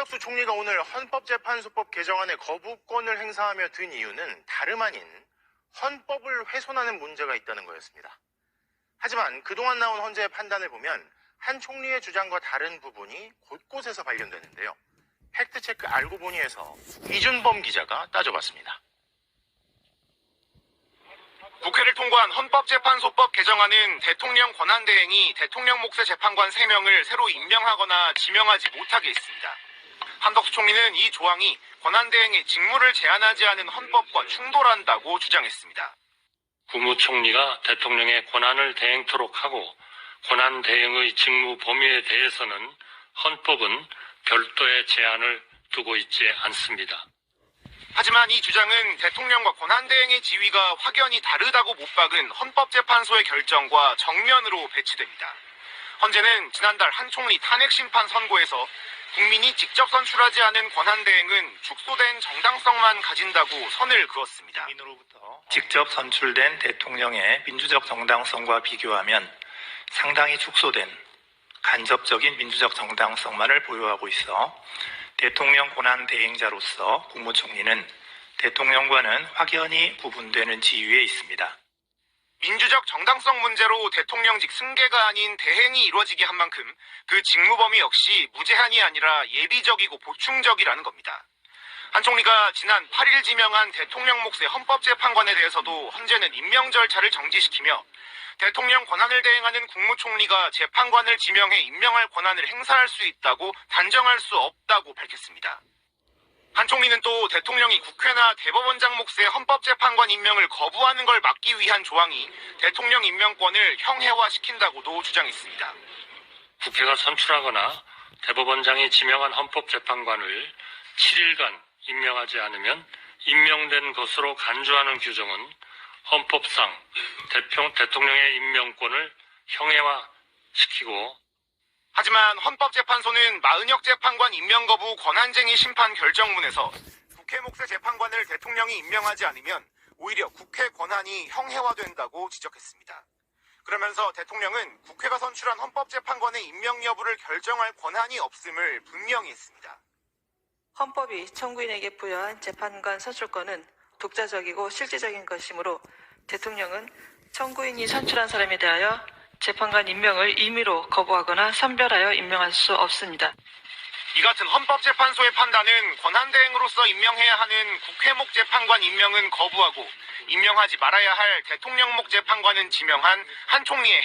한덕수 총리가 오늘 헌법재판소법 개정안의 거부권을 행사하며 든 이유는 다름 아닌 헌법을 훼손하는 문제가 있다는 거였습니다. 하지만 그동안 나온 헌재의 판단을 보면 한 총리의 주장과 다른 부분이 곳곳에서 발견되는데요. 팩트체크 알고 보니에서 이준범 기자가 따져봤습니다. 국회를 통과한 헌법재판소법 개정안은 대통령 권한대행이 대통령 몫의 재판관 3명을 새로 임명하거나 지명하지 못하게 했습니다. 한덕수 총리는 이 조항이 권한대행의 직무를 제한하지 않은 헌법과 충돌한다고 주장했습니다. 국무총리가 대통령의 권한을 대행토록 하고 권한대행의 직무 범위에 대해서는 헌법은 별도의 제한을 두고 있지 않습니다. 하지만 이 주장은 대통령과 권한대행의 지위가 확연히 다르다고 못 박은 헌법재판소의 결정과 정면으로 배치됩니다. 헌재는 지난달 한 총리 탄핵심판 선고에서 국민이 직접 선출하지 않은 권한대행은 축소된 정당성만 가진다고 선을 그었습니다. 국민으로부터 직접 선출된 대통령의 민주적 정당성과 비교하면 상당히 축소된 간접적인 민주적 정당성만을 보유하고 있어 대통령 권한 대행자로서 국무총리는 대통령과는 확연히 구분되는 지위에 있습니다. 민주적 정당성 문제로 대통령직 승계가 아닌 대행이 이루어지게 한 만큼 그 직무 범위 역시 무제한이 아니라 예비적이고 보충적이라는 겁니다. 한 총리가 지난 8일 지명한 대통령 몫의 헌법재판관에 대해서도 헌재는 임명 절차를 정지시키며 대통령 권한을 대행하는 국무총리가 재판관을 지명해 임명할 권한을 행사할 수 있다고 단정할 수 없다고 밝혔습니다. 한 총리는 또 대통령이 국회나 대법원장 몫의 헌법재판관 임명을 거부하는 걸 막기 위한 조항이 대통령 임명권을 형해화시킨다고도 주장했습니다. 국회가 선출하거나 대법원장이 지명한 헌법재판관을 7일간 임명하지 않으면 임명된 것으로 간주하는 규정은 헌법상 대통령의 임명권을 형해화시키고 하지만 헌법재판소는 마은혁 재판관 임명 거부 권한쟁의 심판 결정문에서 국회 몫의 재판관을 대통령이 임명하지 않으면 오히려 국회 권한이 형해화된다고 지적했습니다. 그러면서 대통령은 국회가 선출한 헌법재판관의 임명 여부를 결정할 권한이 없음을 분명히 했습니다. 헌법이 청구인에게 부여한 재판관 선출권은 독자적이고 실질적인 것이므로 대통령은 청구인이 선출한 사람에 대하여 재판관 임명을 임의로 거부하거나 선별하여 임명할 수 없습니다. 이 같은 헌법재판소의 판단은 권한대행으로서 임명해야 하는 국회 몫 재판관 임명은 거부하고 임명하지 말아야 할 대통령 몫 재판관은 지명한 한 총리의